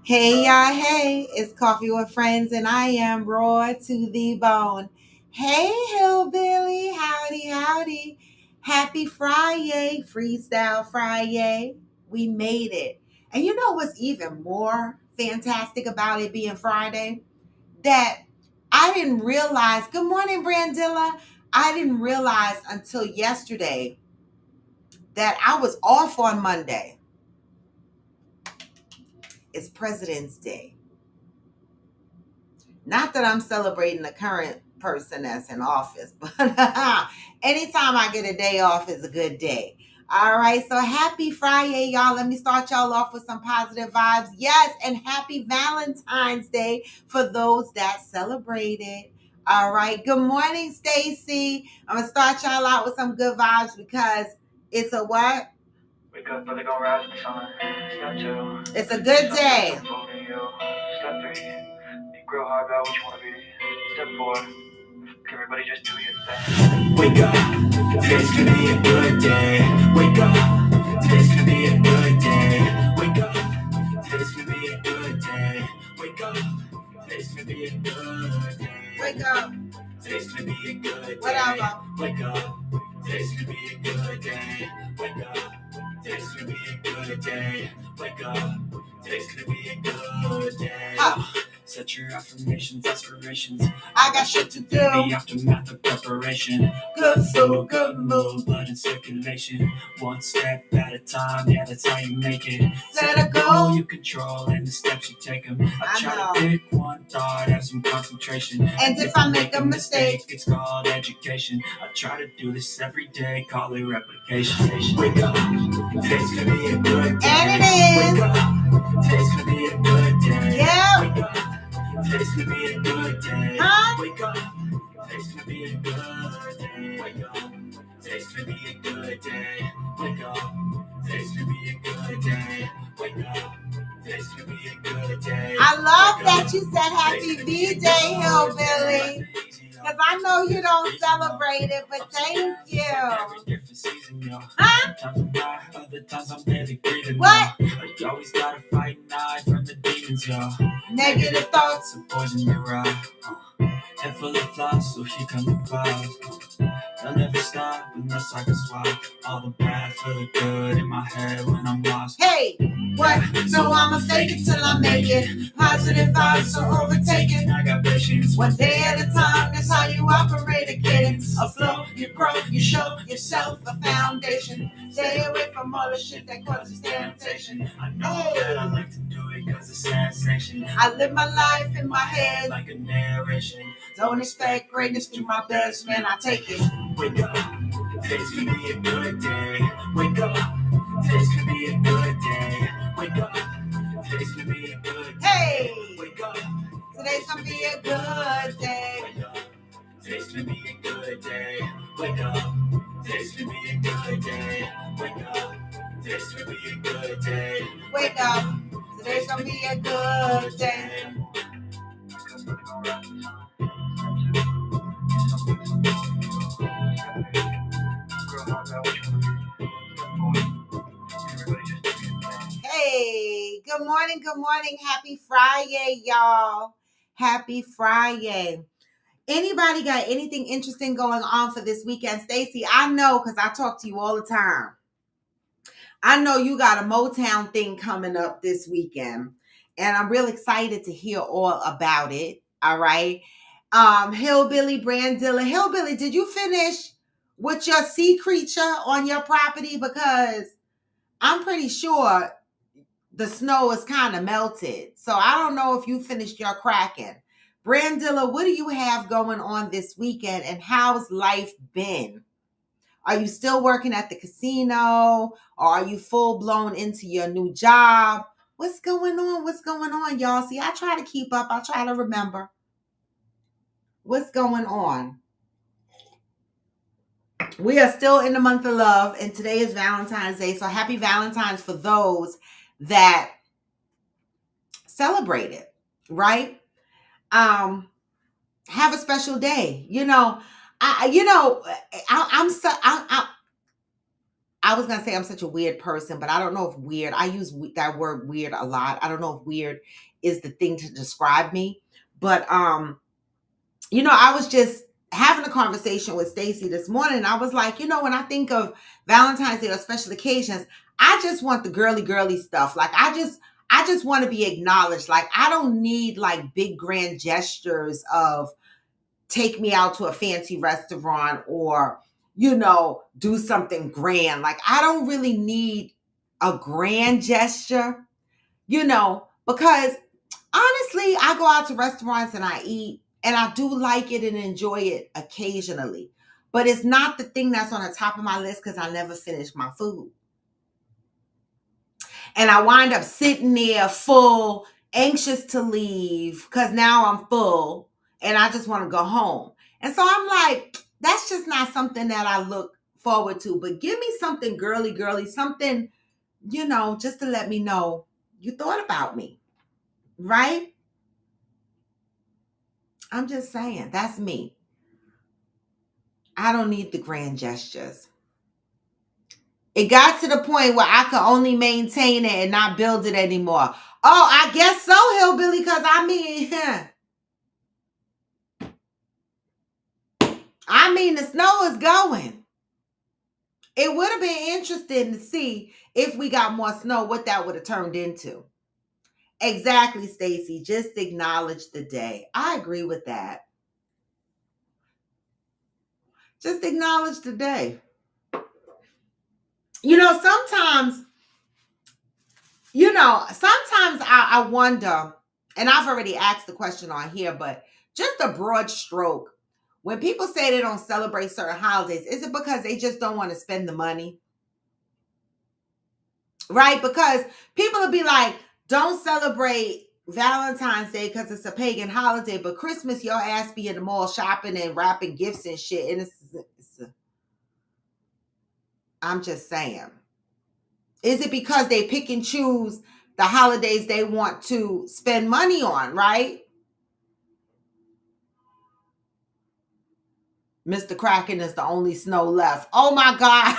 Hey, y'all, hey, it's Coffee with Friends, and I am raw to the bone. Hey, Hillbilly, howdy, howdy. Happy Friday, Freestyle Friday. We made it. And you know what's even more fantastic about it being Friday? That I didn't realize, good morning, Brandilla. I didn't realize until yesterday that I was off on Monday. It's President's Day. Not that I'm celebrating the current person that's in office, but anytime I get a day off is a good day. All right, so happy Friday, y'all. Let me start y'all off with some positive vibes. Yes, and happy Valentine's Day for those that celebrate it. All right, good morning, Stacy. I'm gonna start y'all out with some good vibes because it's a what? Wake up, but they gon' rise with the sun. Step two. It's a good day. Step three. Think real hard about what you wanna be. Step four. Everybody just do your thing. Wake up. Today's gonna be a good day. Wake up. Today's gonna be a good day. Wake up. Today's gonna be a good day. Wake up. Today's gonna be a good day. Wake up. Today's gonna be a good day. Whatever. Wake up. Today's gonna be a good day. Wake up. Today's gonna be a good day. Wake up. Today's gonna be a good day. Set your affirmations, aspirations. I got shit to do. The aftermath of preparation. Good food, good mood, blood in circulation. One step at a time, yeah, that's how you make it. Set a goal you control and the steps you take them. I try to pick one thought, have some concentration. And if I make a mistake, it's called education. I try to do this every day, call it replication. Wake up, today's gonna be a good day. And it is. Wake up, today's gonna be a good day. Yeah. Wake up. Today's gonna be a good day. Huh? Wake up. Today's gonna be a good day. Wake up. Today's gonna be a good day. Wake up. Today's gonna be a good day. Wake up. Today's gonna be a good day. I love that you said happy V-Day, Hillbilly. Because I know you don't celebrate it, but thank you. Huh? What? You always gotta fight night from the demons, y'all. Negative thoughts. Poison your eye. Head full of flies, so here come the vibes. They'll never stop unless I can swap all the bad for the good in my head when I'm lost. Hey, what? So I'ma fake it till I make it. Positive vibes, so overtaken. I got patience. One day at a time, that's how you operate a cadence. A flow, you grow, you show yourself a foundation. Stay away from all the shit that causes temptation. I know that I like to do it cause it's sensation. I live my life in my head like a narration. Don't expect greatness through my best, man, I take it. Wake up, today's gonna be a good day. Wake up, today's gonna be a good day. Wake up, today's gonna be a good day. Hey! Wake up, today's gonna be a good day. Wake up, today's gonna be a good day. Wake up, today's gonna be a good day. Wake up, today's gonna be a good day. Wake up, today's gonna be a good day. Hey, good morning. Happy Friday, y'all. Happy Friday. Anybody got anything interesting going on for this weekend? Stacy, I know because I talk to you all the time. I know you got a Motown thing coming up this weekend, and I'm real excited to hear all about it. All right. Hillbilly, Brandilla. Hillbilly, did you finish with your sea creature on your property? Because I'm pretty sure the snow is kind of melted. So I don't know if you finished your cracking. Brandilla, what do you have going on this weekend and how's life been? Are you still working at the casino or are you full blown into your new job? What's going on? What's going on, y'all? See, I try to keep up. I try to remember. What's going on? We are still in the month of love and today is Valentine's Day. So happy Valentine's for those that celebrate it, right? Have a special day. I'm I was gonna say I'm such a weird person, but I don't know if weird. I use that word weird a lot. I don't know if weird is the thing to describe me, but I was just having a conversation with Stacy this morning. And I was like, when I think of Valentine's Day or special occasions, I just want the girly stuff. Like I just want to be acknowledged. Like I don't need like big grand gestures of take me out to a fancy restaurant or do something grand. Like I don't really need a grand gesture, because honestly, I go out to restaurants and I eat and I do like it and enjoy it occasionally. But it's not the thing that's on the top of my list because I never finish my food. And I wind up sitting there full, anxious to leave because now I'm full and I just want to go home. And so I'm like, that's just not something that I look forward to. But give me something girly, something, just to let me know you thought about me, right? I'm just saying, that's me. I don't need the grand gestures. It got to the point where I could only maintain it and not build it anymore. Oh, I guess so, hillbilly, because the snow is going. It would have been interesting to see if we got more snow, what that would have turned into. Exactly, Stacy. Just acknowledge the day. I agree with that. Just acknowledge the day. Sometimes I wonder, and I've already asked the question on here, but just a broad stroke. When people say they don't celebrate certain holidays, is it because they just don't want to spend the money? Right? Because people will be like, don't celebrate Valentine's Day because it's a pagan holiday, but Christmas, your ass be in the mall shopping and wrapping gifts and shit. And I'm just saying. Is it because they pick and choose the holidays they want to spend money on, right? Mr. Kraken is the only snow left. Oh my God.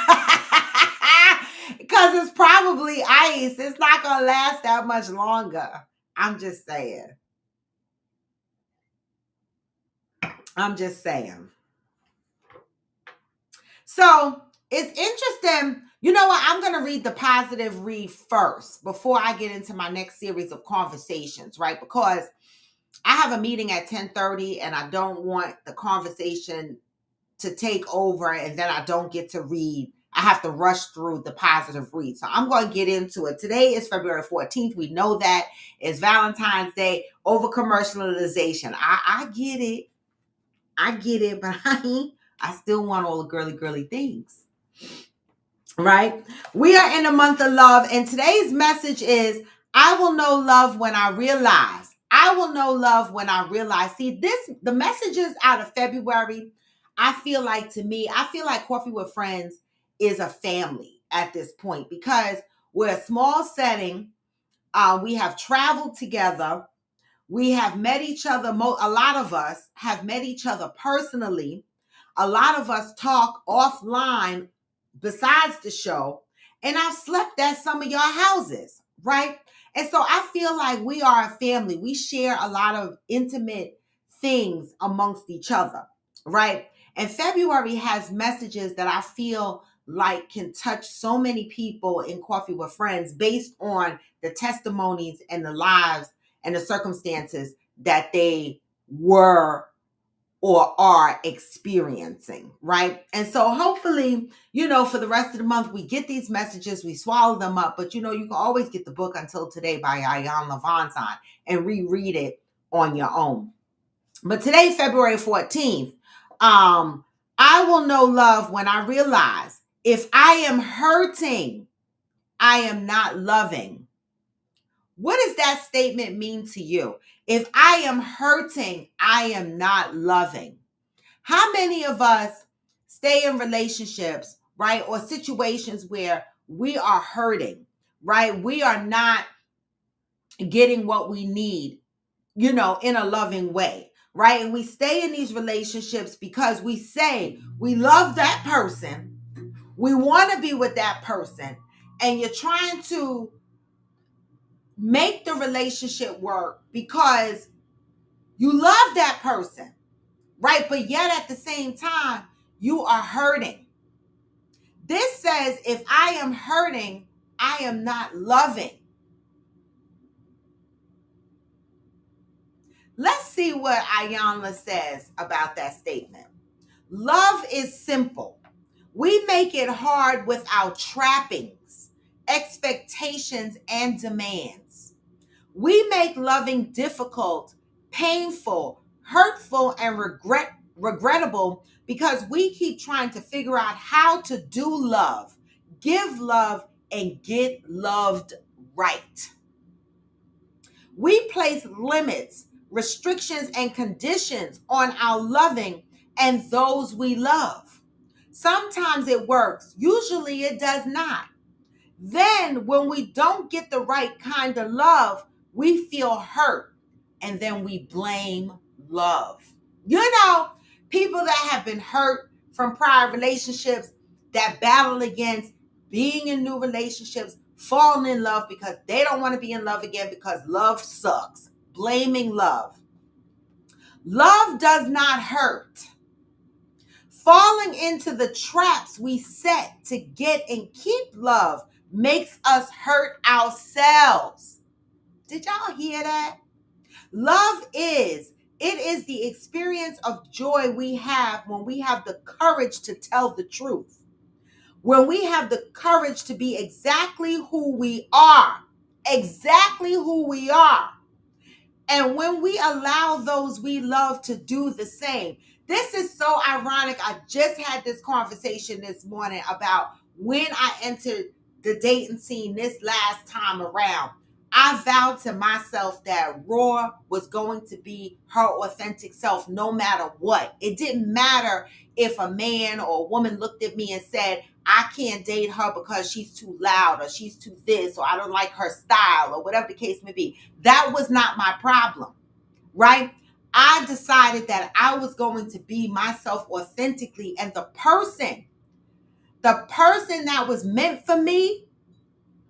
Because it's probably ice. It's not going to last that much longer. I'm just saying. So it's interesting. You know what? I'm going to read the positive read first before I get into my next series of conversations, right? Because I have a meeting at 10:30 and I don't want the conversation to take over and then I don't get to read. I have to rush through the positive read. So I'm going to get into it. Today is February 14th. We know that it's Valentine's Day. Over commercialization. I get it. But I still want all the girly things. Right? We are in the month of love, and today's message is I will know love when I realize. I will know love when I realize. See, the messages out of February, I feel like Coffee with Friends is a family at this point because we're a small setting. We have traveled together. We have met each other. A lot of us have met each other personally. A lot of us talk offline besides the show. And I've slept at some of your houses, right? And so I feel like we are a family. We share a lot of intimate things amongst each other, right? And February has messages that I feel like can touch so many people in Coffee with Friends based on the testimonies and the lives and the circumstances that they were or are experiencing, right? And so hopefully, for the rest of the month, we get these messages, we swallow them up, but you can always get the book Until Today by Iyanla Vanzant and reread it on your own. But today, February 14th, I will know love when I realize if I am hurting, I am not loving. What does that statement mean to you? If I am hurting, I am not loving. How many of us stay in relationships, right? Or situations where we are hurting, right? We are not getting what we need, in a loving way, right? And we stay in these relationships because we say we love that person, We want to be with that person, and you're trying to make the relationship work because you love that person, right? But yet at the same time, you are hurting. This says, if I am hurting, I am not loving. Let's see what Iyanla says about that statement. Love is simple. We make it hard with our trappings, expectations, and demands. We make loving difficult, painful, hurtful, and regrettable because we keep trying to figure out how to do love, give love, and get loved right. We place limits, restrictions, and conditions on our loving and those we love. Sometimes it works, usually it does not. Then, when we don't get the right kind of love, we feel hurt, and then we blame love. You know, people that have been hurt from prior relationships, that battle against being in new relationships, falling in love because they don't want to be in love again because love sucks. Blaming love. Love does not hurt. Falling into the traps we set to get and keep love makes us hurt ourselves. Did y'all hear that? It is the experience of joy we have when we have the courage to tell the truth. When we have the courage to be exactly who we are. Exactly who we are. And when we allow those we love to do the same. This is so ironic. I just had this conversation this morning about when I entered the dating scene this last time around. I vowed to myself that Raw was going to be her authentic self no matter what. It didn't matter if a man or a woman looked at me and said, I can't date her because she's too loud or she's too this or I don't like her style or whatever the case may be. That was not my problem, right? I decided that I was going to be myself authentically, and the person that was meant for me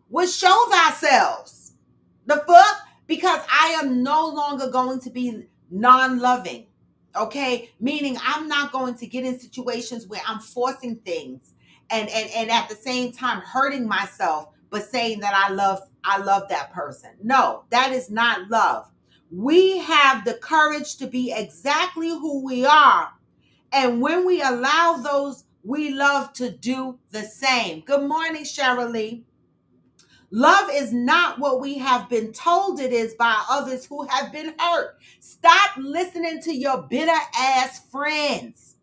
would show thyself. The fuck? Because I am no longer going to be non-loving, okay? Meaning I'm not going to get in situations where I'm forcing things and at the same time hurting myself, but saying that I love that person. No, that is not love. We have the courage to be exactly who we are. And when we allow those we love to do the same. Good morning, Cheryl. Love is not what we have been told it is by others who have been hurt. Stop listening to your bitter ass friends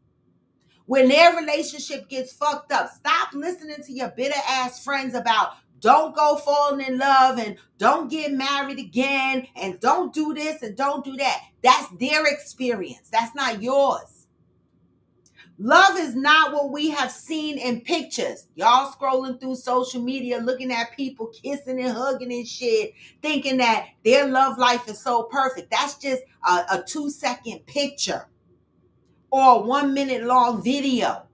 when their relationship gets fucked up. Stop listening to your bitter ass friends about don't go falling in love and don't get married again and don't do this and don't do that. That's their experience. That's not yours. Love is not what we have seen in pictures. Y'all scrolling through social media, looking at people kissing and hugging and shit, thinking that their love life is so perfect. That's just a 2-second picture or a 1 minute long video.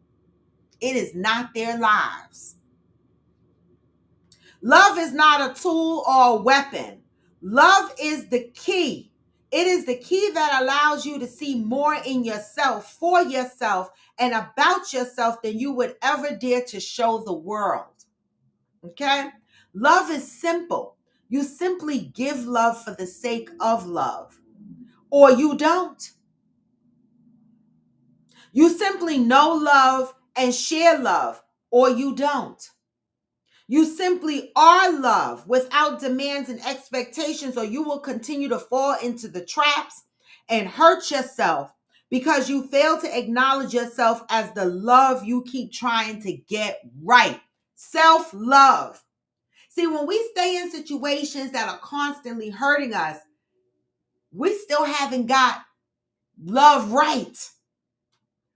It is not their lives. Love is not a tool or a weapon. Love is the key. It is the key that allows you to see more in yourself, for yourself, and about yourself than you would ever dare to show the world. Okay? Love is simple. You simply give love for the sake of love, or you don't. You simply know love and share love, or you don't. You simply are love without demands and expectations, or you will continue to fall into the traps and hurt yourself because you fail to acknowledge yourself as the love you keep trying to get right. Self-love. See, when we stay in situations that are constantly hurting us, we still haven't got love right.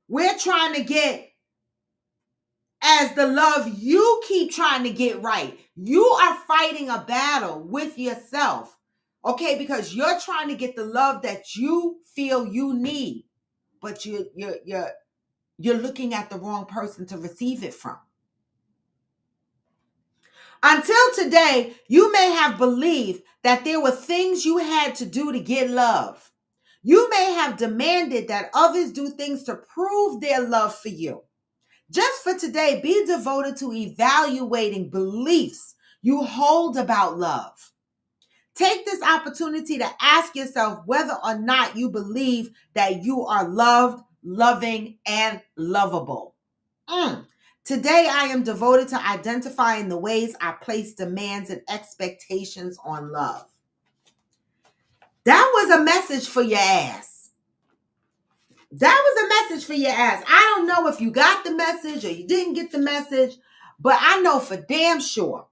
We're trying to get as the love you keep trying to get right. You are fighting a battle with yourself, okay? Because you're trying to get the love that you feel you need, but you're looking at the wrong person to receive it from. Until today, you may have believed that there were things you had to do to get love. You may have demanded that others do things to prove their love for you. Just for today, be devoted to evaluating beliefs you hold about love. Take this opportunity to ask yourself whether or not you believe that you are loved, loving, and lovable. Today, I am devoted to identifying the ways I place demands and expectations on love. That was a message for your ass. That was a message for your ass. I don't know if you got the message or you didn't get the message, but I know for damn sure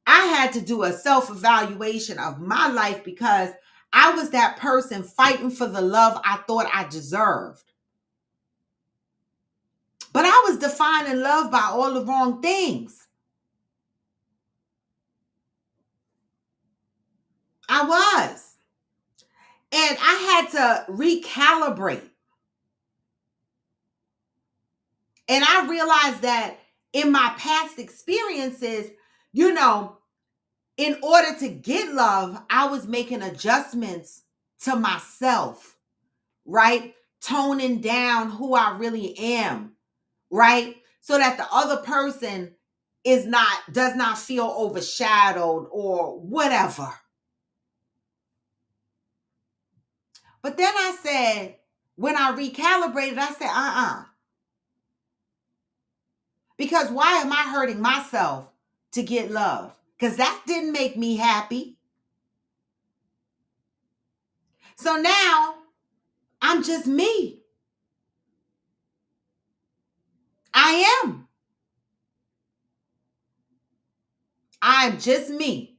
I had to do a self-evaluation of my life because I was that person fighting for the love I thought I deserved. But I was defining love by all the wrong things. I was. And I had to recalibrate. And I realized that in my past experiences, in order to get love, I was making adjustments to myself, right? Toning down who I really am, right? So that the other person does not feel overshadowed or whatever. But then I said, when I recalibrated, I said, because why am I hurting myself to get love? Because that didn't make me happy. So now I'm just me. I am. I'm just me.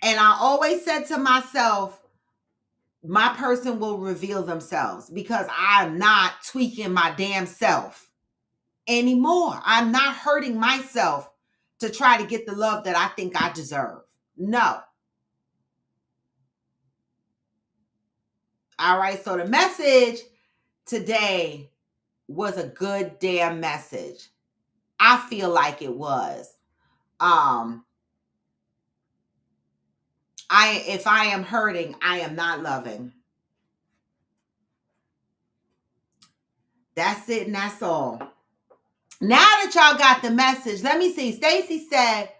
And I always said to myself, my person will reveal themselves because I'm not tweaking my damn self anymore. I'm not hurting myself to try to get the love that I think I deserve. No. All right. So the message today was a good damn message. I feel like it was. If I am hurting, I am not loving. That's it and that's all. Now that y'all got the message, let me see. Stacy said,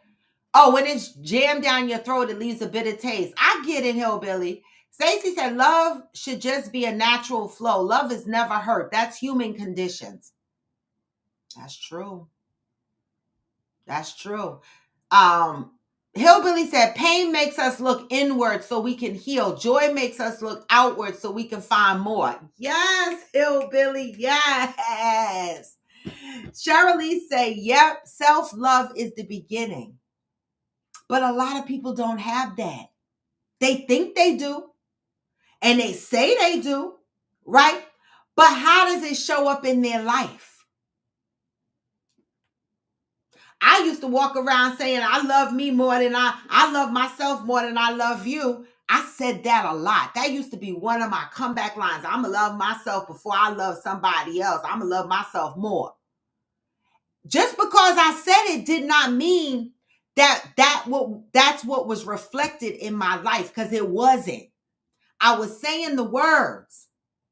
oh, when it's jammed down your throat, it leaves a bitter taste. I get it, Hillbilly. Stacy said, love should just be a natural flow. Love is never hurt. That's human conditions. That's true. That's true. Hillbilly said, pain makes us look inward so we can heal. Joy makes us look outward so we can find more. Yes, Hillbilly, yes. Cheryl say, yep, self-love is the beginning. But a lot of people don't have that. They think they do. And they say they do, right? But how does it show up in their life? I used to walk around saying, I love me more than I love myself more than I love you. I said that a lot. That used to be one of my comeback lines. I'm going to love myself before I love somebody else. I'm going to love myself more. Just because I said it did not mean that's what was reflected in my life, because it wasn't. I was saying the words,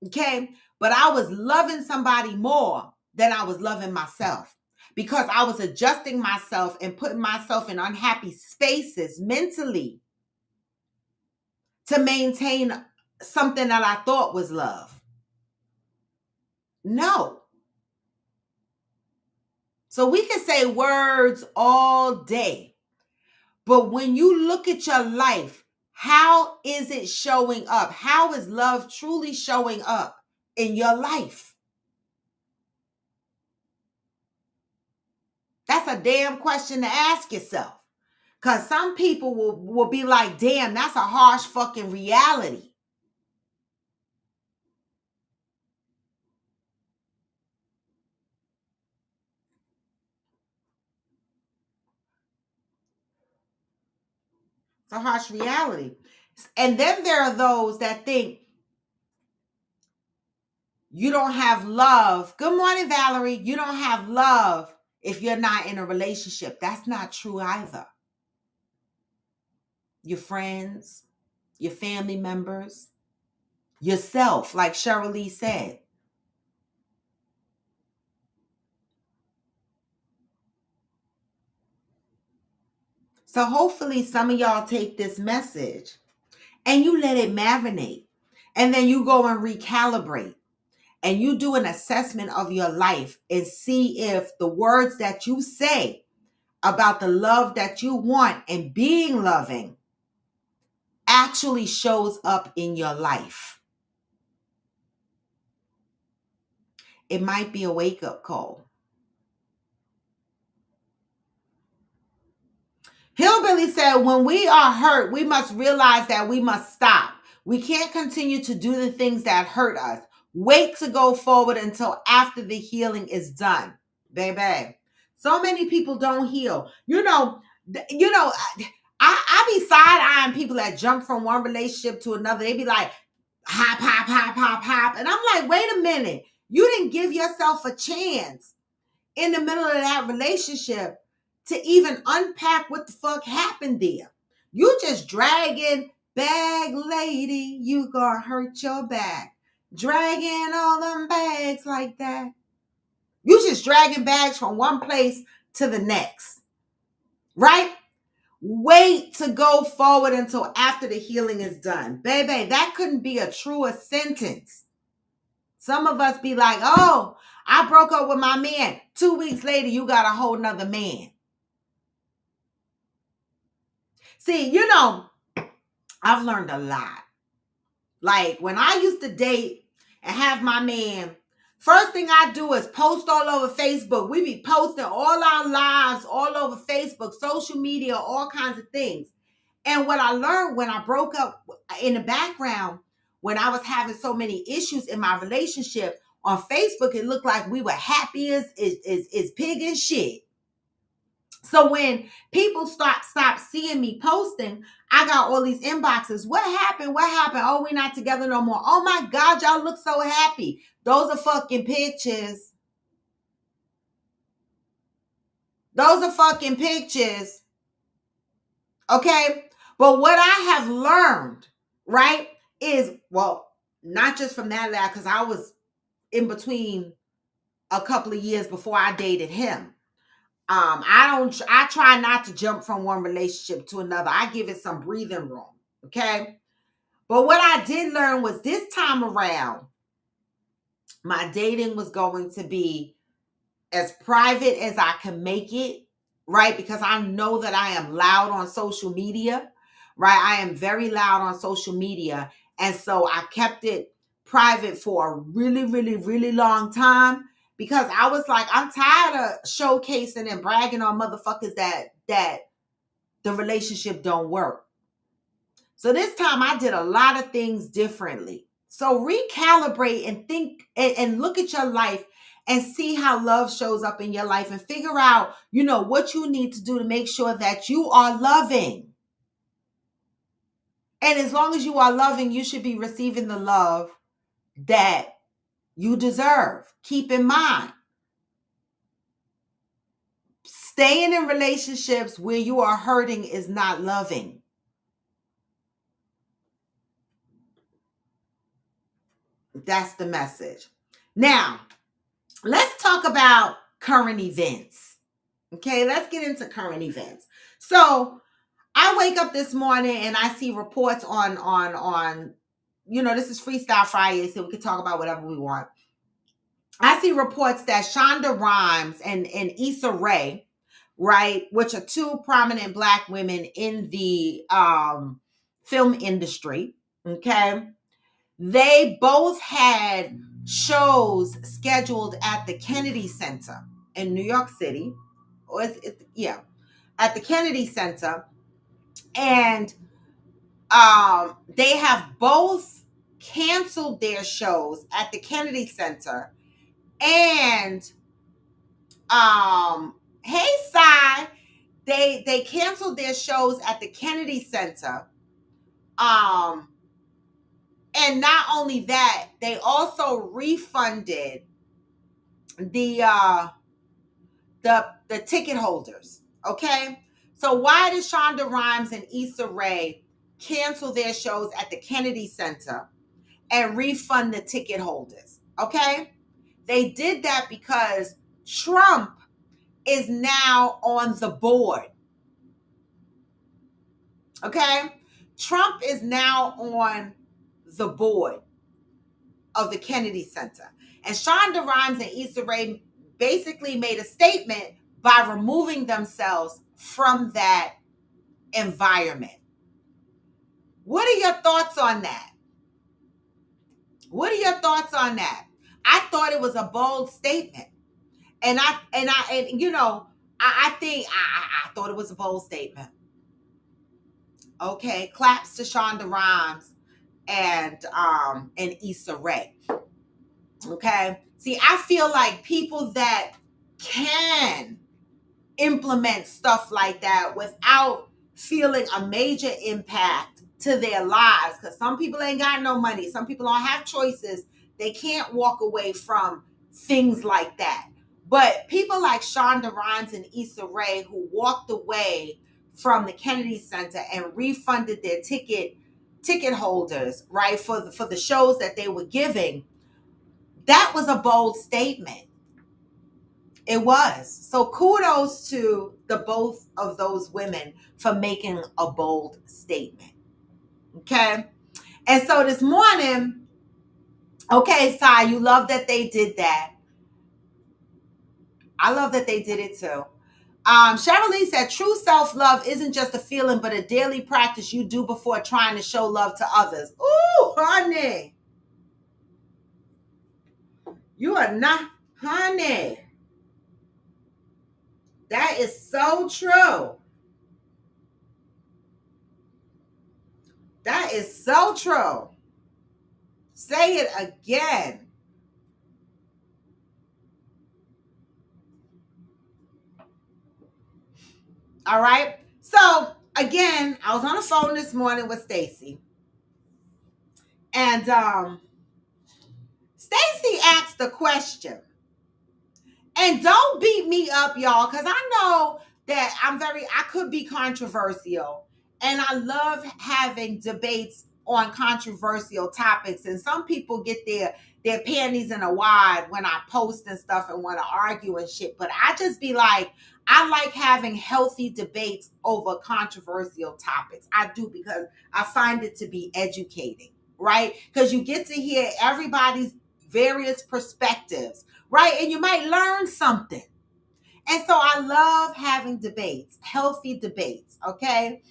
okay? But I was loving somebody more than I was loving myself, because I was adjusting myself and putting myself in unhappy spaces mentally to maintain something that I thought was love. No. So we can say words all day, but when you look at your life, how is it showing up? How is love truly showing up in your life? That's a damn question to ask yourself. Because some people will be like, damn, that's a harsh fucking reality. It's a harsh reality. And then there are those that think you don't have love. Good morning, Valerie. You don't have love if you're not in a relationship. That's not true either. Your friends, your family members, yourself, like Cheryl Lee said. So hopefully some of y'all take this message and you let it marinate. And then you go and recalibrate. And you do an assessment of your life and see if the words that you say about the love that you want and being loving actually shows up in your life. It might be a wake-up call. Hillbilly said, when we are hurt, we must realize that we must stop. We can't continue to do the things that hurt us. Wait to go forward until after the healing is done. Baby. So many people don't heal. I be side-eyeing people that jump from one relationship to another. They be like, hop, hop, hop, hop, hop. And I'm like, wait a minute. You didn't give yourself a chance in the middle of that relationship to even unpack what the fuck happened there. You just dragging bag lady, you gonna hurt your back. Dragging all them bags like that. You just dragging bags from one place to the next. Right? Wait to go forward until after the healing is done. Baby, that couldn't be a truer sentence. Some of us be like, oh, I broke up with my man. 2 weeks later, you got a whole nother man. See, I've learned a lot. Like when I used to date and have my man, first thing I do is post all over Facebook. We be posting all our lives all over Facebook, social media, all kinds of things. And what I learned when I broke up in the background, when I was having so many issues in my relationship on Facebook, it looked like we were happy as pig and shit. So when people stop seeing me posting, I got all these inboxes. What happened? What happened? Oh, we're not together no more. Oh my God, y'all look so happy. Those are fucking pictures. Those are fucking pictures. Okay? But what I have learned, right, is, well, not just from that lad, because I was in between a couple of years before I dated him. I try not to jump from one relationship to another. I give it some breathing room. Okay. But what I did learn was this time around, my dating was going to be as private as I can make it, right? Because I know that I am loud on social media, right? I am very loud on social media. And so I kept it private for a really, really, really long time because I was like, I'm tired of showcasing and bragging on motherfuckers that the relationship don't work. So this time I did a lot of things differently. So recalibrate and think and look at your life and see how love shows up in your life and figure out, what you need to do to make sure that you are loving. And as long as you are loving, you should be receiving the love that you deserve. Keep in mind, staying in relationships where you are hurting is not loving. That's the message. Now, let's talk about current events. Okay, let's get into current events. So I wake up this morning and I see reports on this is Freestyle Friday, so we can talk about whatever we want. I see reports that Shonda Rhimes and Issa Rae, right, which are two prominent Black women in the film industry, okay, they both had shows scheduled at the Kennedy Center in New York City. At the Kennedy Center. And they have both canceled their shows at the Kennedy Center. And hey, Cy, they canceled their shows at the Kennedy Center. And not only that, they also refunded the the ticket holders. Okay, so why did Shonda Rhimes and Issa Rae cancel their shows at the Kennedy Center and refund the ticket holders? Okay, they did that because Trump is now on the board. Okay, Trump is now on the board of the Kennedy Center, and Shonda Rhimes and Issa Rae basically made a statement by removing themselves from that environment. What are your thoughts on that? What are your thoughts on that? I thought it was a bold statement. And you know, I think I thought it was a bold statement. Okay, claps to Shonda Rhimes and Issa Rae. Okay. See, I feel like people that can implement stuff like that without feeling a major impact to their lives, because some people ain't got no money, some people don't have choices, they can't walk away from things like that. But people like Shonda Rhimes and Issa Rae, who walked away from the Kennedy Center and refunded their ticket holders, right, for the shows that they were giving, that was a bold statement. It was. So kudos to the both of those women for making a bold statement. Okay. And so this morning, okay, Sai, you love that they did that. I love that they did it too. Cheryl Lee said, true self-love isn't just a feeling, but a daily practice you do before trying to show love to others. Ooh, honey. You are not, honey. That is so true. That is so true. Say it again. All right. So again, I was on the phone this morning with Stacy. And Stacy asked the question. And don't beat me up, y'all, because I know that I could be controversial. And I love having debates on controversial topics. And some people get their panties in a wad when I post and stuff and want to argue and shit. But I just be like, I like having healthy debates over controversial topics. I do, because I find it to be educating, right? Because you get to hear everybody's various perspectives, right? And you might learn something. And so I love having debates, healthy debates, okay?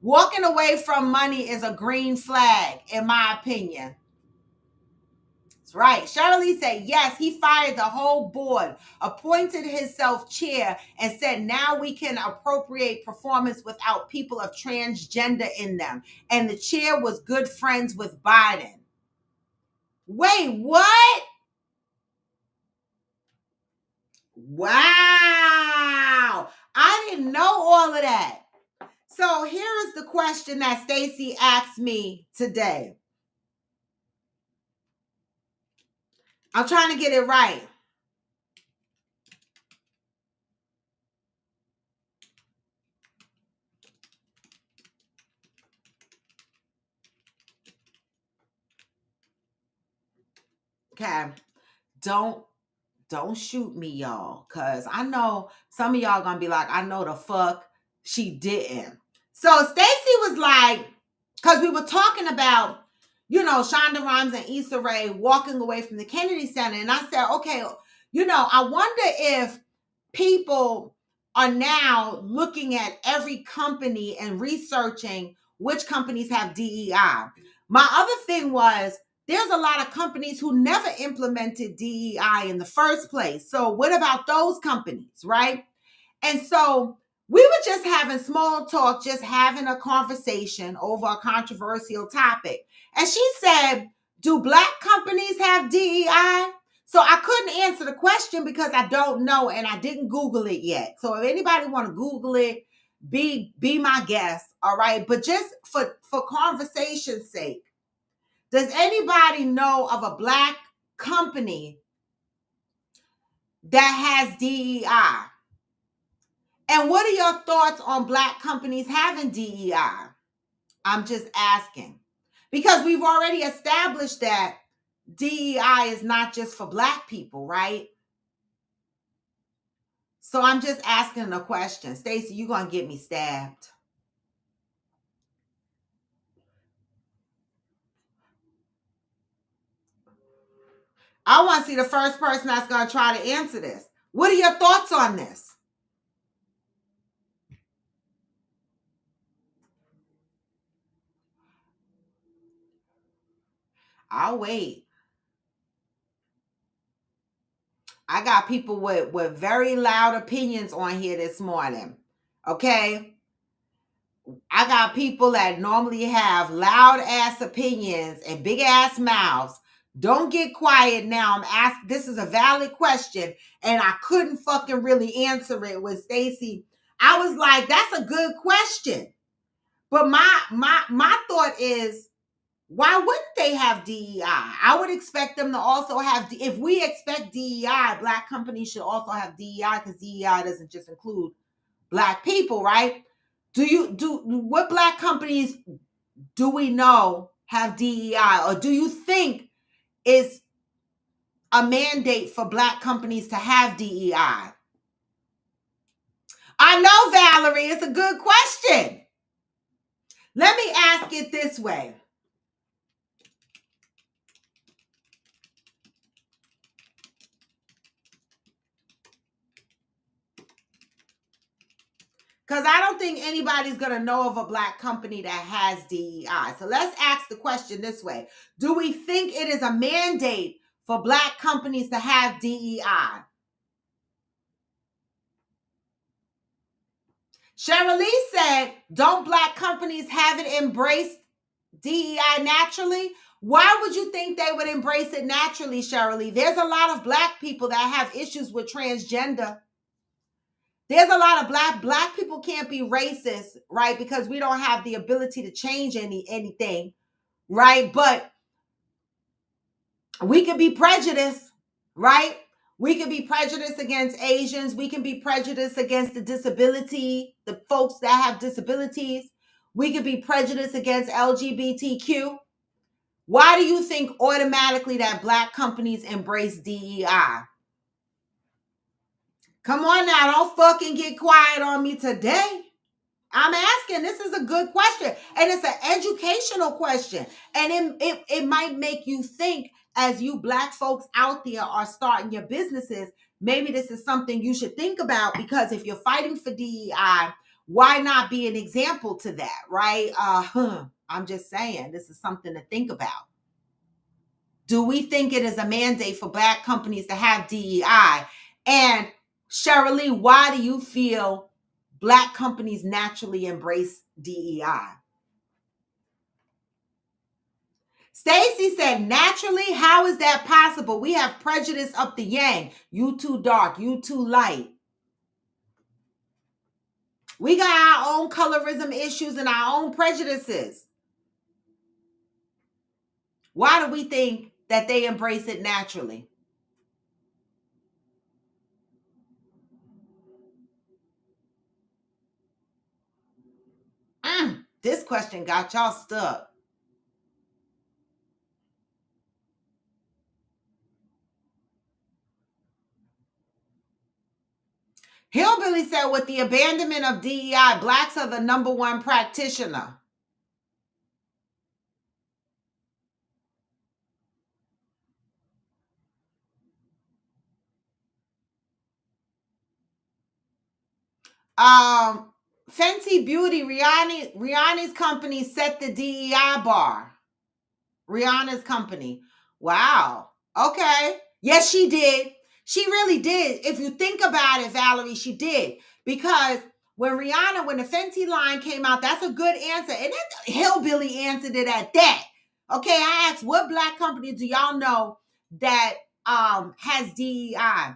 Walking away from money is a green flag, in my opinion. That's right. Shirley said, yes, he fired the whole board, appointed himself chair, and said, now we can appropriate performance without people of transgender in them. And the chair was good friends with Biden. Wait, what? Wow. I didn't know all of that. So here is the question that Stacy asked me today. I'm trying to get it right. Okay. Don't shoot me, y'all, because I know some of y'all gonna be like, I know the fuck she didn't. So Stacy was like, because we were talking about, you know, Shonda Rhimes and Issa Rae walking away from the Kennedy Center. And I said, okay, you know, I wonder if people are now looking at every company and researching which companies have DEI. My other thing was, there's a lot of companies who never implemented DEI in the first place. So what about those companies, right? And so we were just having small talk, just having a conversation over a controversial topic. And she said, do Black companies have DEI? So I couldn't answer the question because I don't know and I didn't Google it yet. So if anybody want to Google it, be my guest, all right? But just for conversation's sake, does anybody know of a Black company that has DEI? And what are your thoughts on Black companies having DEI? I'm just asking. Because we've already established that DEI is not just for Black people, right? So I'm just asking a question. Stacey, you're going to get me stabbed. I want to see the first person that's going to try to answer this. What are your thoughts on this? I'll wait. I got people with very loud opinions on here this morning. Okay? I got people that normally have loud ass opinions and big ass mouths. Don't get quiet now. I'm asking, this is a valid question, and I couldn't fucking really answer it with Stacey. I was like, that's a good question. But my thought is, why wouldn't they have DEI? I would expect them to also have, if we expect DEI, Black companies should also have DEI, because DEI doesn't just include Black people, right? What Black companies do we know have DEI? Or do you think it's a mandate for Black companies to have DEI? I know, Valerie, it's a good question. Let me ask it this way. Because I don't think anybody's going to know of a Black company that has DEI. So let's ask the question this way. Do we think it is a mandate for Black companies to have DEI? Cheryl said, don't Black companies have it embraced DEI naturally? Why would you think they would embrace it naturally, Cheryl? There's a lot of Black people that have issues with transgender. There's a lot of Black people can't be racist, right? Because we don't have the ability to change anything, right? But we could be prejudiced, right? We can be prejudiced against Asians. We can be prejudiced against the folks that have disabilities. We could be prejudiced against LGBTQ. Why do you think automatically that Black companies embrace DEI? Come on now, don't fucking get quiet on me today. I'm asking, this is a good question. And it's an educational question. And it might make you think, as you Black folks out there are starting your businesses, maybe this is something you should think about, because if you're fighting for DEI, why not be an example to that, right? I'm just saying, this is something to think about. Do we think it is a mandate for Black companies to have DEI? And Cheryl, why do you feel Black companies naturally embrace DEI? Stacy said, naturally, how is that possible? We have prejudice up the yang. You too dark, you too light. We got our own colorism issues and our own prejudices. Why do we think that they embrace it naturally? This question got y'all stuck. Hillbilly said, with the abandonment of DEI, Blacks are the number one practitioner. Fenty Beauty, Rihanna's company set the DEI bar. Rihanna's company. Wow. Okay. Yes, she did. She really did. If you think about it, Valerie, she did. Because when the Fenty line came out, that's a good answer. And then Hillbilly answered it at that. Okay, I asked, what Black company do y'all know that has DEI?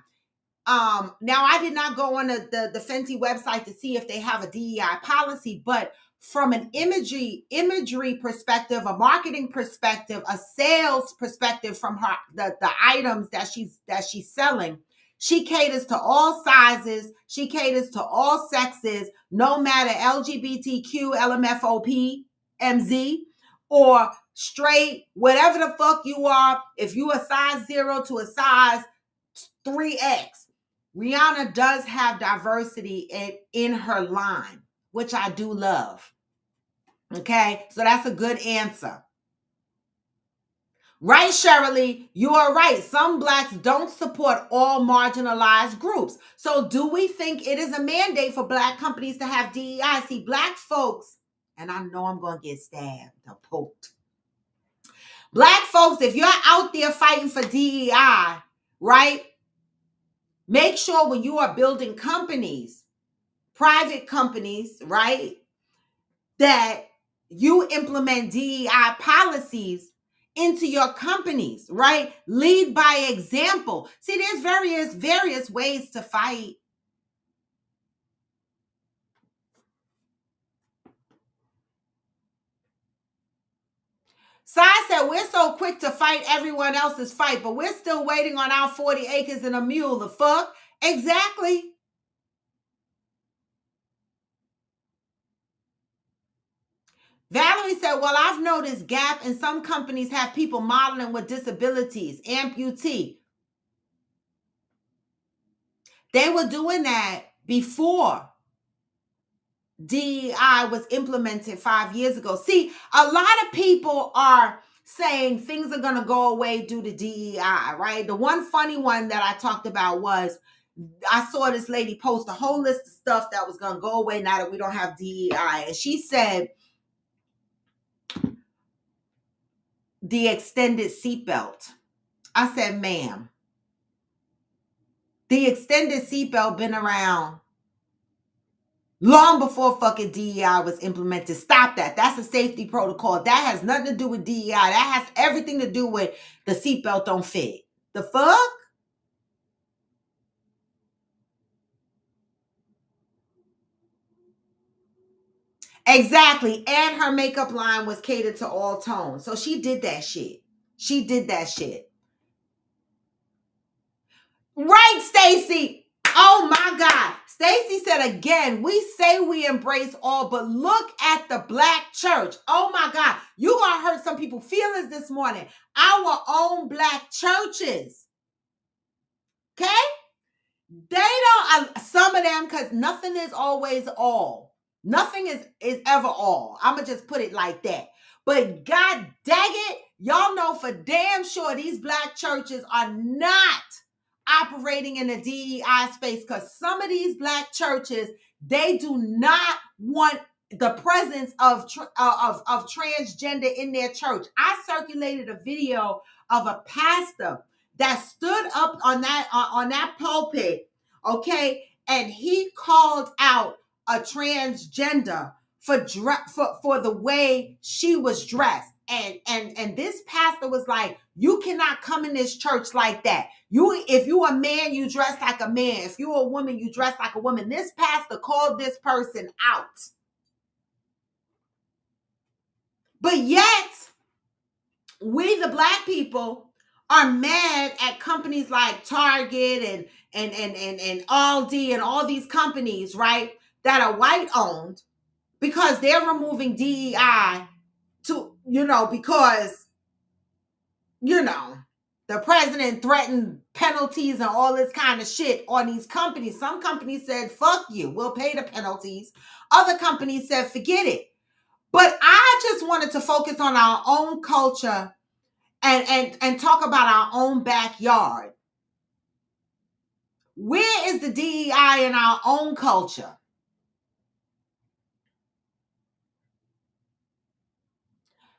Now I did not go on the Fenty website to see if they have a DEI policy, but from an imagery perspective, a marketing perspective, a sales perspective, from the items that she's selling, She caters to all sizes. She caters to all sexes, no matter LGBTQ, LMFOP, MZ, or straight, whatever the fuck you are. If you a size 0 to a size 3X, Rihanna does have diversity in her line, which I do love. Okay, so that's a good answer. Right, Shirley, you are right. Some blacks don't support all marginalized groups. So do we think it is a mandate for black companies to have DEI? See, black folks, and I know I'm going to get stabbed or poked. Black folks, if you're out there fighting for DEI, right, make sure when you are building companies, private companies, right, that you implement DEI policies into your companies, right? Lead by example. See, there's various ways to fight. Sai said, we're so quick to fight everyone else's fight, but we're still waiting on our 40 acres and a mule. The fuck? Exactly. Valerie said, well, I've noticed Gap and some companies have people modeling with disabilities, amputee. They were doing that before DEI was implemented 5 years ago. See, a lot of people are saying things are going to go away due to DEI, right? The one funny one that I talked about was I saw this lady post a whole list of stuff that was going to go away now that we don't have DEI. And she said the extended seatbelt. I said, ma'am, the extended seatbelt been around long before fucking DEI was implemented. Stop that. That's a safety protocol. That has nothing to do with DEI. That has everything to do with the seatbelt don't fit. The fuck? Exactly. And her makeup line was catered to all tones. So she did that shit. She did that shit. Right, Stacy. Oh my God. Stacy said again, we say we embrace all, but look at the black church. Oh my God. You gonna hurt some people's feelings this morning. Our own black churches. Okay? They don't, some of them, because nothing is always all. Nothing is ever all. I'm going to just put it like that. But God dang it, y'all know for damn sure these black churches are not operating in the DEI space, because some of these black churches, they do not want the presence of transgender in their church. I circulated a video of a pastor that stood up on that pulpit, okay, and he called out a transgender for the way she was dressed. And this pastor was like, you cannot come in this church like that. If you a man, you dress like a man. If you a woman, you dress like a woman. This pastor called this person out. But yet, we the black people are mad at companies like Target and Aldi and all these companies, right, that are white owned, because they're removing DEI because the president threatened penalties and all this kind of shit on these companies. Some companies said, fuck you, we'll pay the penalties. Other companies said, forget it. But I just wanted to focus on our own culture and talk about our own backyard. Where is the DEI in our own culture?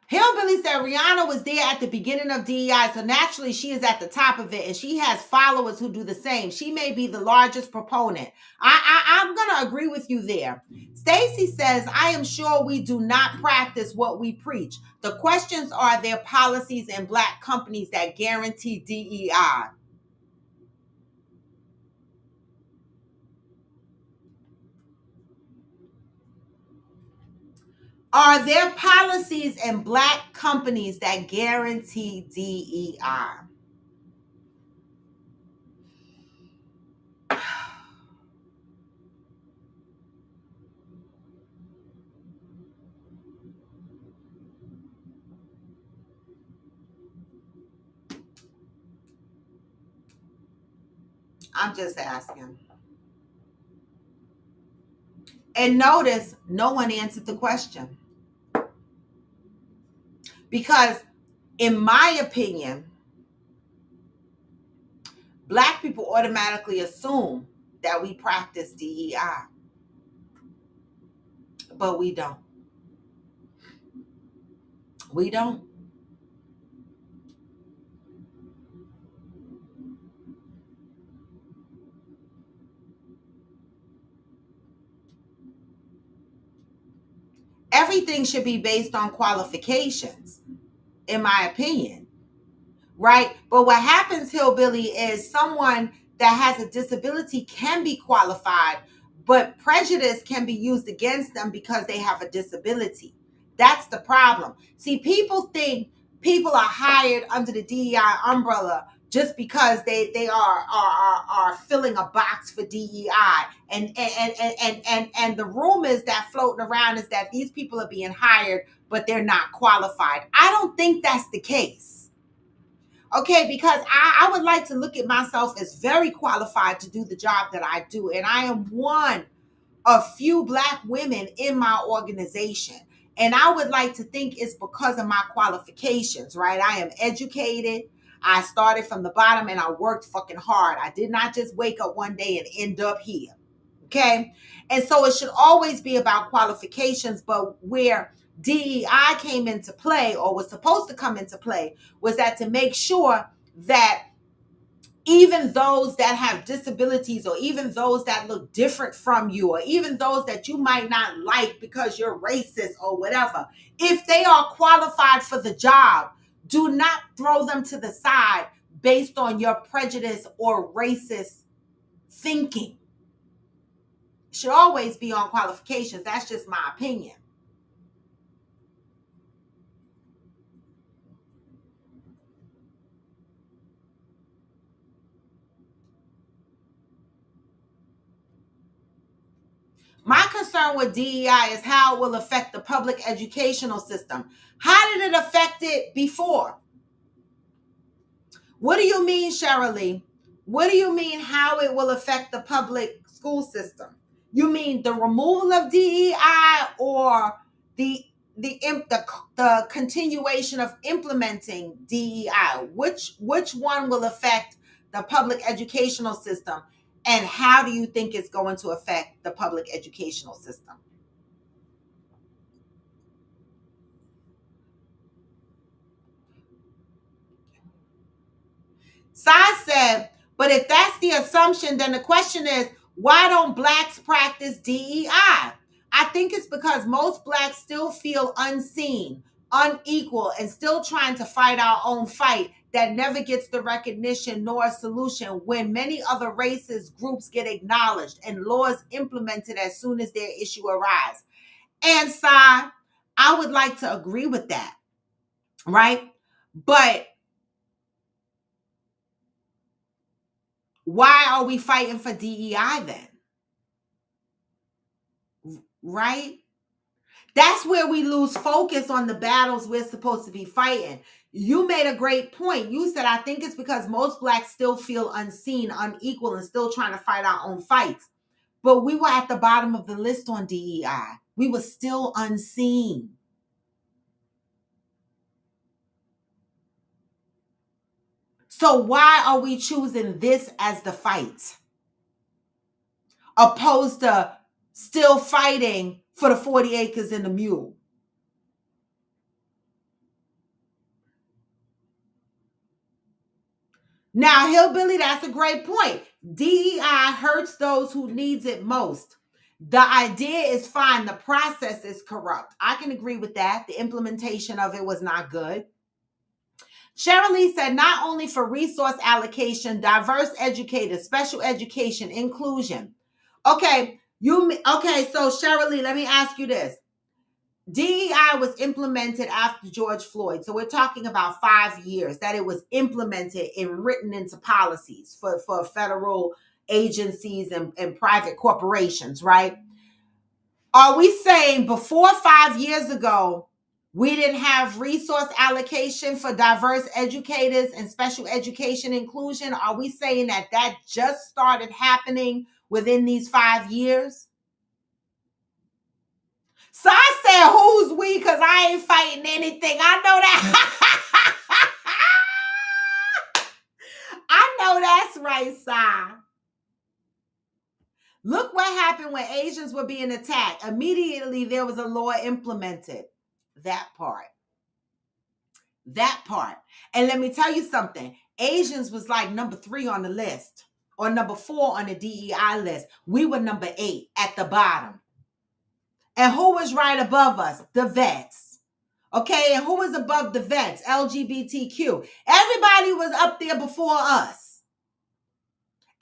Hillbilly said Rihanna was there at the beginning of DEI, so naturally she is at the top of it, and she has followers who do the same. She may be the largest proponent. I'm going to agree with you there. Stacy says, I am sure we do not practice what we preach. The questions are there policies in black companies that guarantee DEI? Are there policies in black companies that guarantee DEI? I'm just asking. And notice no one answered the question. Because, in my opinion, Black people automatically assume that we practice DEI, but we don't. We don't. Everything should be based on qualifications, in my opinion, right? But what happens, Hillbilly, is someone that has a disability can be qualified, but prejudice can be used against them because they have a disability. That's the problem. See, people think people are hired under the DEI umbrella just because they are filling a box for DEI. And the rumors that floating around is that these people are being hired, but they're not qualified. I don't think that's the case. Okay, because I would like to look at myself as very qualified to do the job that I do. And I am one of few Black women in my organization. And I would like to think it's because of my qualifications, right? I am educated. I started from the bottom and I worked fucking hard. I did not just wake up one day and end up here. Okay. And so it should always be about qualifications, but where DEI came into play, or was supposed to come into play, was that to make sure that even those that have disabilities, or even those that look different from you, or even those that you might not like because you're racist or whatever, if they are qualified for the job, do not throw them to the side based on your prejudice or racist thinking. It should always be on qualifications. That's just my opinion. My concern with DEI is how it will affect the public educational system. How did it affect it before? What do you mean, Shirley? What do you mean how it will affect the public school system? You mean the removal of DEI, or the the continuation of implementing DEI? Which one will affect the public educational system, and how do you think it's going to affect the public educational system? Sai said, but if that's the assumption, then the question is, why don't Blacks practice DEI? I think it's because most Blacks still feel unseen, unequal, and still trying to fight our own fight that never gets the recognition nor a solution when many other races, groups get acknowledged and laws implemented as soon as their issue arises. And Sai, I would like to agree with that, right? But why are we fighting for DEI then? Right? That's where we lose focus on the battles we're supposed to be fighting. You made a great point. You said, I think it's because most Blacks still feel unseen, unequal, and still trying to fight our own fights. But we were at the bottom of the list on DEI. We were still unseen. So why are we choosing this as the fight, opposed to still fighting for the 40 acres and the mule? Now, Hillbilly, that's a great point. DEI hurts those who needs it most. The idea is fine. The process is corrupt. I can agree with that. The implementation of it was not good. Cheryl Lee said, not only for resource allocation, diverse educators, special education, inclusion. Okay, so Cheryl Lee, let me ask you this. DEI was implemented after George Floyd. So we're talking about 5 years that it was implemented and written into policies for federal agencies and private corporations, right? Are we saying before 5 years ago, We didn't have resource allocation for diverse educators and special education inclusion. Are we saying that that just started happening within these 5 years? So I said, who's we? Because I ain't fighting anything. I know that. I know that's right, Si. Look what happened when Asians were being attacked. Immediately, there was a law implemented. That part. That part. And let me tell you something. Asians was like number 3 on the list, or number 4 on the DEI list. We were number 8 at the bottom. And who was right above us? The vets. Okay, and who was above the vets? LGBTQ. Everybody was up there before us.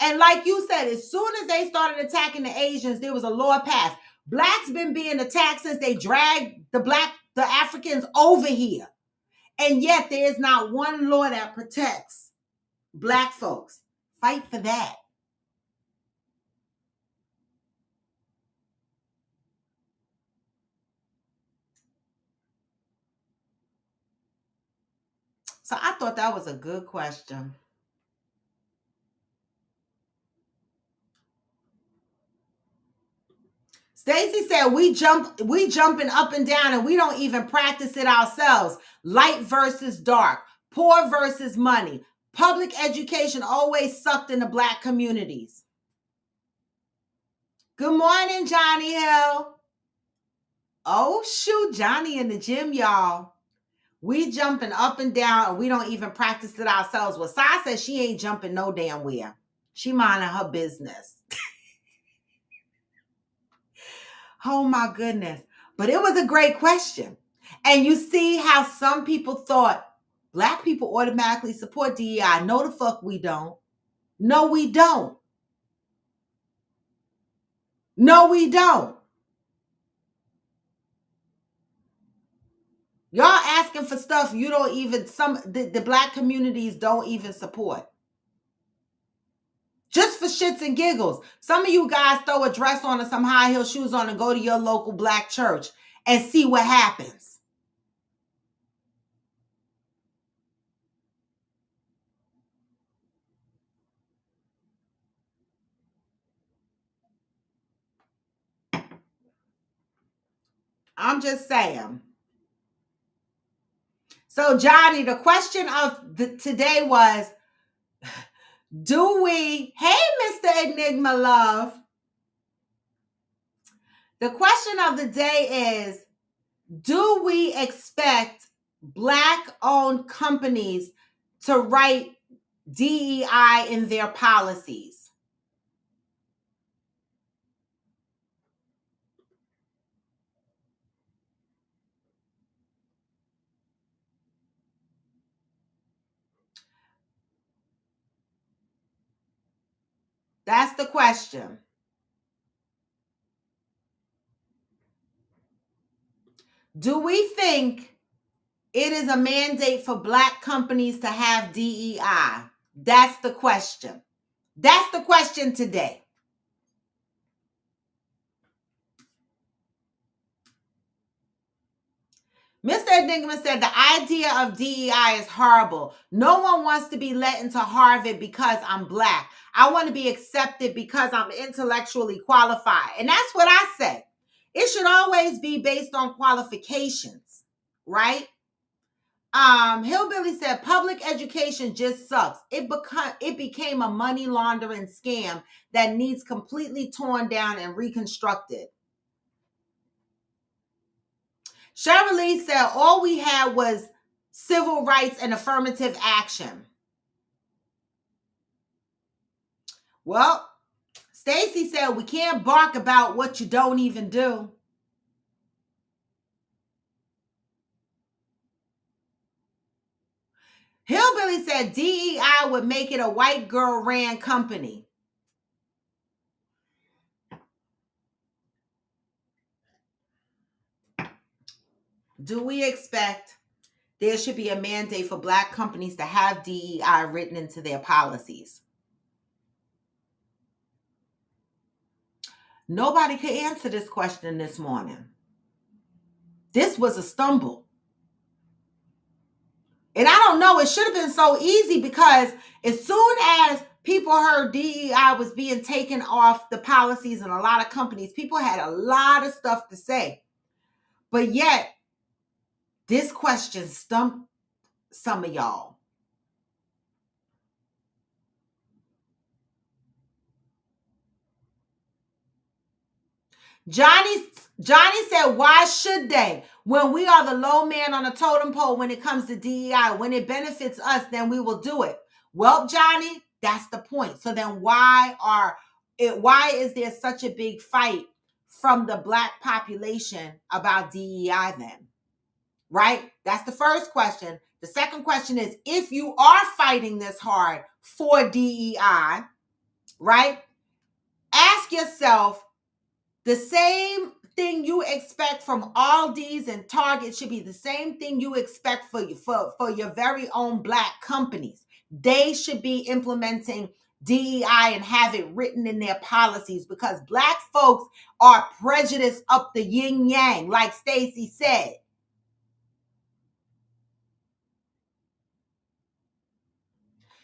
And like you said, as soon as they started attacking the Asians, there was a law passed. Blacks been being attacked since they dragged the Africans over here. And yet there is not one law that protects Black folks. Fight for that. So I thought that was a good question. Stacy said we jumping up and down and we don't even practice it ourselves. Light versus dark, poor versus money. Public education always sucked in the Black communities. Good morning, Johnny Hill. Oh, shoot, Johnny in the gym, y'all. We jumping up and down and we don't even practice it ourselves. Well, Sai says she ain't jumping no damn where. She minding her business. Oh my goodness. But it was a great question. And you see how some people thought Black people automatically support DEI. No, the fuck we don't. No, we don't. No, we don't. Y'all asking for stuff you don't even, the Black communities don't even support. Just for shits and giggles. Some of you guys throw a dress on or some high heel shoes on and go to your local Black church and see what happens. I'm just saying. So, Johnny, the question of today was, hey, Mr. Enigma Love. The question of the day is, do we expect Black-owned companies to write DEI in their policies? That's the question. Do we think it is a mandate for Black companies to have DEI? That's the question. That's the question today. Mr. Enigma said the idea of DEI is horrible. No one wants to be let into Harvard because I'm Black. I want to be accepted because I'm intellectually qualified. And that's what I say. It should always be based on qualifications, right? Hillbilly said public education just sucks. It became a money laundering scam that needs completely torn down and reconstructed. Cheryl Lee said all we had was civil rights and affirmative action. Well, Stacy said we can't bark about what you don't even do. Hillbilly said DEI would make it a white girl ran company. Do we expect there should be a mandate for Black companies to have DEI written into their policies? Nobody could answer this question this morning. This was a stumble. And I don't know, it should have been so easy, because as soon as people heard DEI was being taken off the policies in a lot of companies, people had a lot of stuff to say. But yet, this question stumped some of y'all. Johnny said, why should they? When we are the low man on a totem pole when it comes to DEI, when it benefits us, then we will do it. Well, Johnny, that's the point. So then why is there such a big fight from the Black population about DEI then? Right? That's the first question. The second question is, if you are fighting this hard for DEI, right? Ask yourself, the same thing you expect from Aldi's and Target should be the same thing you expect for your very own Black companies. They should be implementing DEI and have it written in their policies, because Black folks are prejudiced up the yin yang, like Stacey said.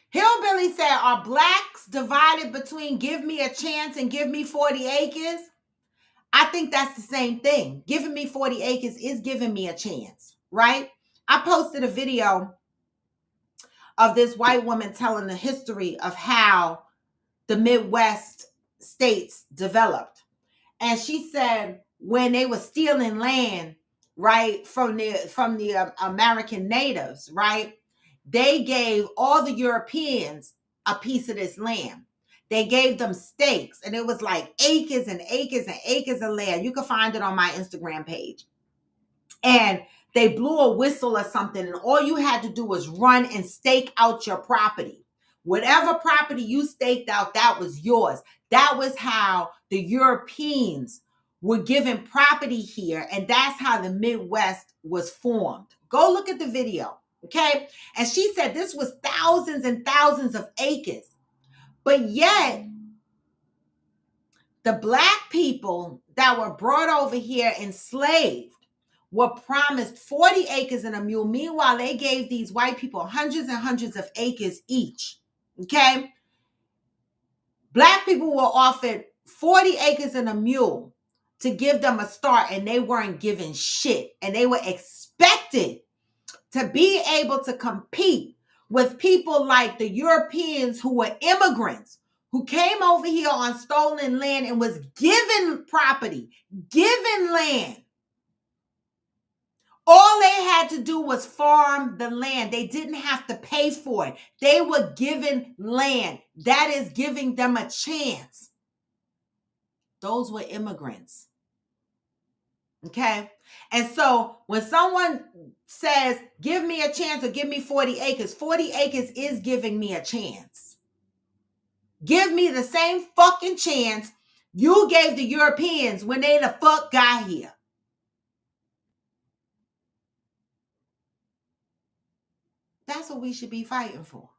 Hillbilly said, are Blacks divided between give me a chance and give me 40 acres? I think that's the same thing. Giving me 40 acres is giving me a chance, right? I posted a video of this white woman telling the history of how the Midwest states developed. And she said when they were stealing land, right, from the American natives, right, they gave all the Europeans a piece of this land. They gave them stakes, and it was like acres and acres and acres of land. You can find it on my Instagram page. And they blew a whistle or something, and all you had to do was run and stake out your property. Whatever property you staked out, that was yours. That was how the Europeans were given property here, and that's how the Midwest was formed. Go look at the video, okay? And she said this was thousands and thousands of acres. But yet, the Black people that were brought over here enslaved were promised 40 acres and a mule. Meanwhile, they gave these white people hundreds and hundreds of acres each, okay? Black people were offered 40 acres and a mule to give them a start, and they weren't given shit. And they were expected to be able to compete with people like the Europeans who were immigrants, who came over here on stolen land and was given property, given land. All they had to do was farm the land. They didn't have to pay for it. They were given land. That is giving them a chance. Those were immigrants. Okay? And so when someone says, give me a chance or give me 40 acres is giving me a chance. Give me the same fucking chance you gave the Europeans when they the fuck got here. That's what we should be fighting for.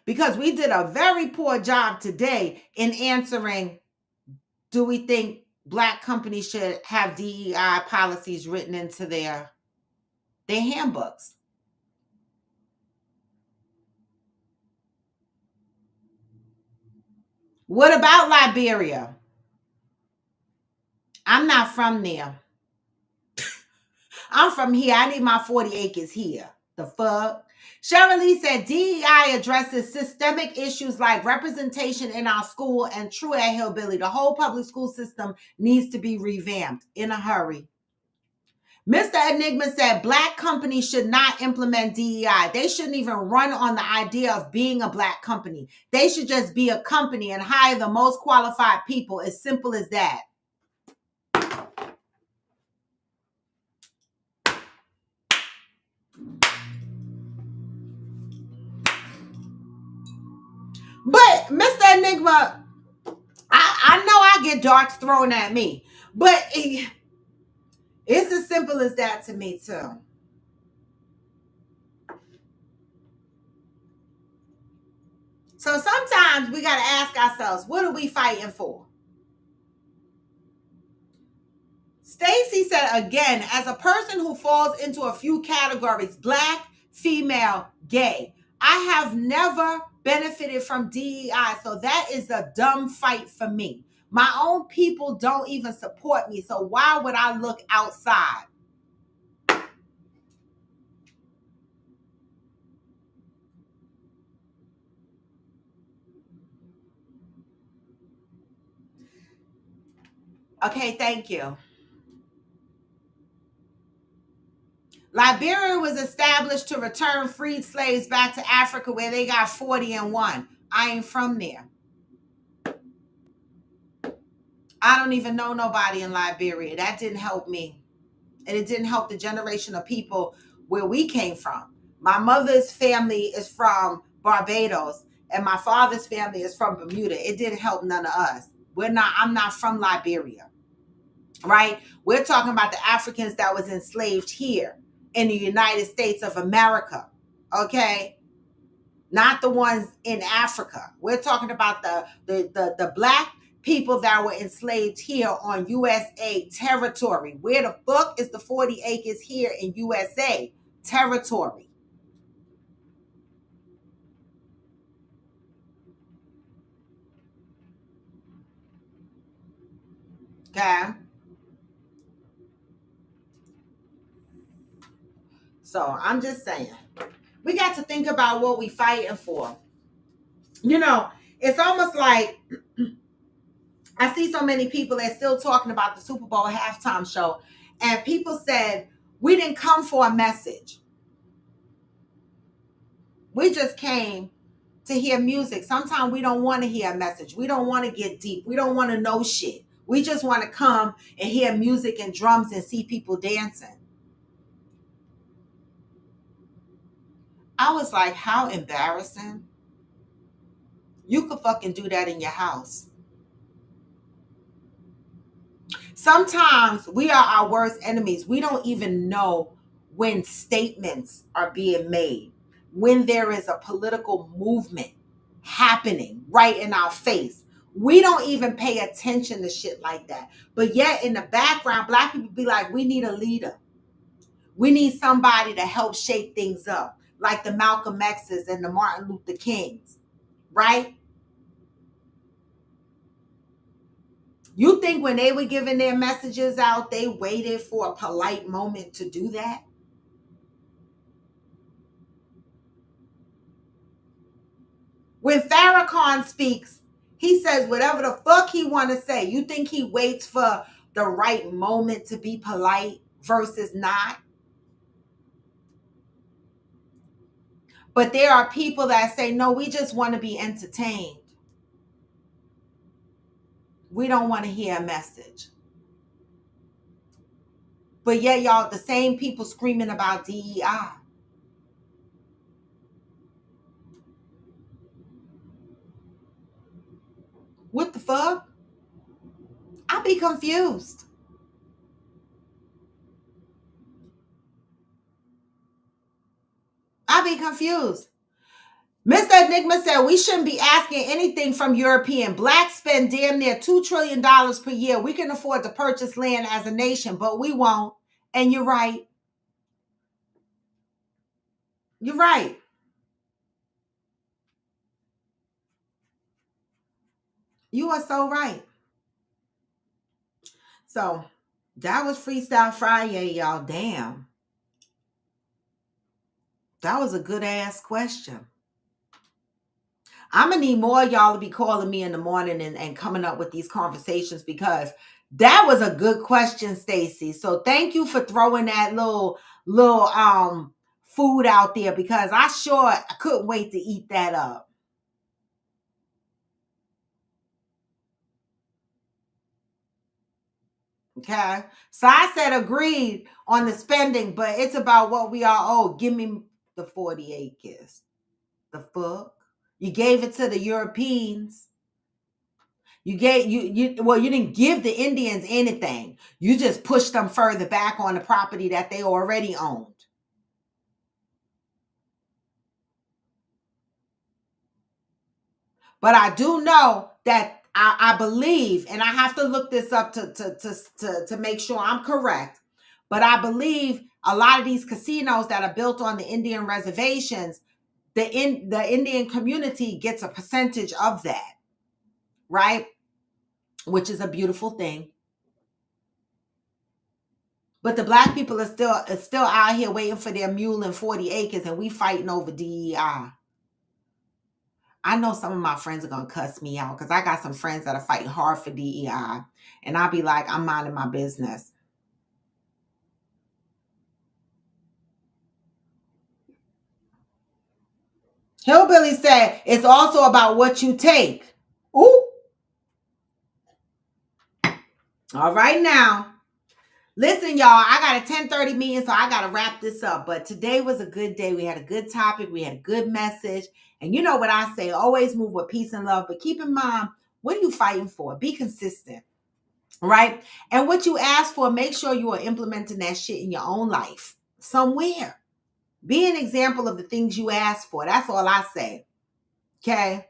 Because we did a very poor job today in answering, do we think Black companies should have DEI policies written into their handbooks? What about Liberia? I'm not from there. I'm from here. I need my 40 acres here. The fuck? Shirley said DEI addresses systemic issues like representation in our school and true at Hillbilly. The whole public school system needs to be revamped in a hurry. Mr. Enigma said Black companies should not implement DEI. They shouldn't even run on the idea of being a Black company. They should just be a company and hire the most qualified people. As simple as that. But Mr. Enigma, I know I get darts thrown at me, but it's as simple as that to me too. So sometimes we got to ask ourselves, what are we fighting for? Stacy said again, as a person who falls into a few categories, black, female, gay, I have never benefited from DEI, so that is a dumb fight for me. My own people don't even support me, so why would I look outside? Okay, thank you. Liberia was established to return freed slaves back to Africa where they got 40 and 1. I ain't from there. I don't even know nobody in Liberia. That didn't help me. And it didn't help the generation of people where we came from. My mother's family is from Barbados and my father's family is from Bermuda. It didn't help none of us. I'm not from Liberia, right? We're talking about the Africans that was enslaved here in the United States of America, okay? Not the ones in Africa. We're talking about the black people that were enslaved here on USA territory. Where the fuck is the 40 acres here in USA territory? Okay. So I'm just saying, we got to think about what we fighting for. You know, it's almost like I see so many people that still talking about the Super Bowl halftime show, and people said, we didn't come for a message. We just came to hear music. Sometimes we don't want to hear a message. We don't want to get deep. We don't want to know shit. We just want to come and hear music and drums and see people dancing. I was like, how embarrassing. You could fucking do that in your house. Sometimes we are our worst enemies. We don't even know when statements are being made, when there is a political movement happening right in our face. We don't even pay attention to shit like that. But yet in the background, black people be like, we need a leader. We need somebody to help shape things up, like the Malcolm X's and the Martin Luther Kings, right? You think when they were giving their messages out, they waited for a polite moment to do that? When Farrakhan speaks, he says whatever the fuck he want to say. You think he waits for the right moment to be polite versus not? But there are people that say, no, we just want to be entertained. We don't want to hear a message. But yet, y'all, the same people screaming about DEI. What the fuck? I be confused. I be confused. Mr. Enigma said we shouldn't be asking anything from European. Blacks spend damn near $2 trillion per year. We can afford to purchase land as a nation, but we won't. And you're right. You're right. You are so right. So that was Freestyle Friday, y'all. Damn. That was a good ass question. I'm gonna need more of y'all to be calling me in the morning and coming up with these conversations because that was a good question, Stacy. So thank you for throwing that little food out there because I sure couldn't wait to eat that up. Okay. So I said agreed on the spending, but it's about what we are owed. Give me the 40 acres. The fuck? You gave it to the Europeans. You didn't give the Indians anything. You just pushed them further back on the property that they already owned. But I do know that I believe, and I have to look this up to make sure I'm correct, but I believe a lot of these casinos that are built on the Indian reservations, the Indian community gets a percentage of that, right? Which is a beautiful thing. But the black people are still out here waiting for their mule and 40 acres, and we fighting over DEI. I know some of my friends are gonna cuss me out because I got some friends that are fighting hard for DEI, and I'll be like, I'm minding my business. Hillbilly said it's also about what you take. Ooh. All right now. Listen, y'all, I got a 10:30 meeting, so I got to wrap this up. But today was a good day. We had a good topic. We had a good message. And you know what I say, always move with peace and love. But keep in mind, what are you fighting for? Be consistent, right? And what you ask for, make sure you are implementing that shit in your own life somewhere. Be an example of the things you ask for. That's all I say. Okay?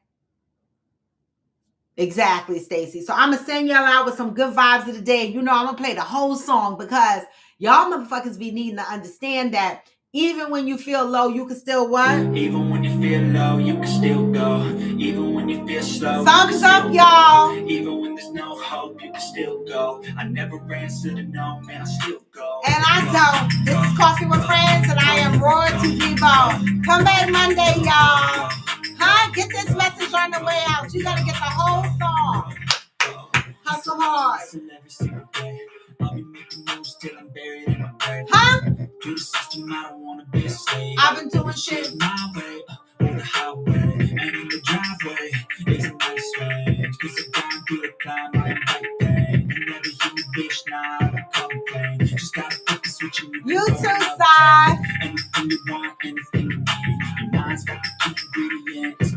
Exactly, Stacy. So I'm gonna send y'all out with some good vibes of the day. You know, I'm gonna play the whole song because y'all motherfuckers be needing to understand that even when you feel low, you can still what? Even when you feel low, you can still go. Even when you feel slow, thumbs up, y'all. Even when there's no hope, you can still go. I never answer to no, man, I still go. And I don't. This is Coffee with Friends, and I am Royalty Vivo. Come back Monday, y'all. Huh? Get this message on the way out. You gotta get the whole song. Hustle hard. I'll be making moves till I'm buried in my grave. Huh? To the system, I don't wanna be a slave. I've been doing shit my way, on the highway, and in the driveway, it's a nice range. Cause I'm going through the climb, I invite pain. You never hear me, bitch, nah, I don't complain. Just gotta flip the switch and you too, side. Anything you want, anything you need. Your mind's got the key ingredients,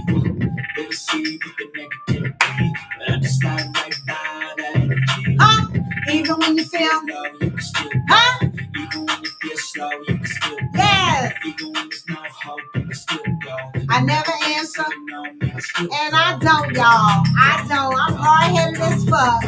believe. Never see with the negativity, but I just slide right by that energy. Huh? Even when you feel low, you can still go. Huh? Even when you feel slow, you can still go. Yes. Even when there's no hope, you can still go. I never answer, no, man, and I don't, y'all. I don't. I'm hard-headed as fuck.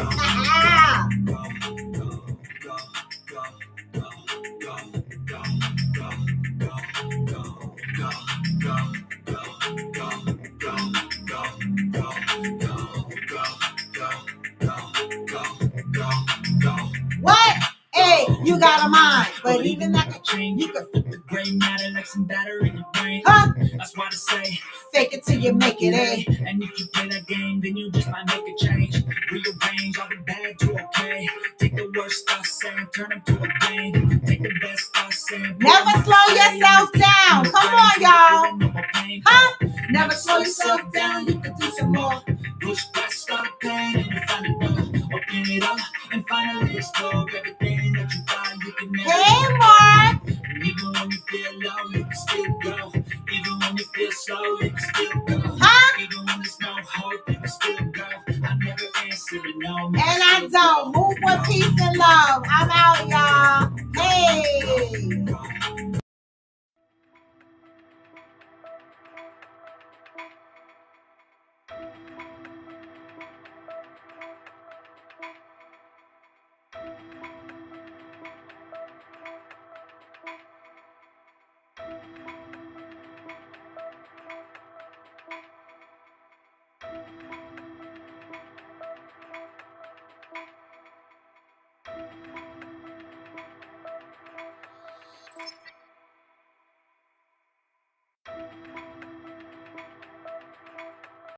What? Hey, you got a mind, but even that could change. You can flip the gray matter like some batter in your brain. Huh? That's why I say, fake it till you make it, eh? And if you play that game, then you just might make a change. Rearrange all the bad to okay. Take the worst I say, turn them to a game. Take the best I say. Never slow yourself down. Come on, y'all. Huh? Never slow yourself down. You can do some more. Push past all the pain and you find a door. Open it up and finally explore everything that you thought you could never. Hey, Mark. Even when you feel low, you can still go. Even when you feel slow, you can still go. Huh? Even when there's no hope, you can still go. I never answer to no. And I don't. Move with peace and love. I'm out, y'all. Hey.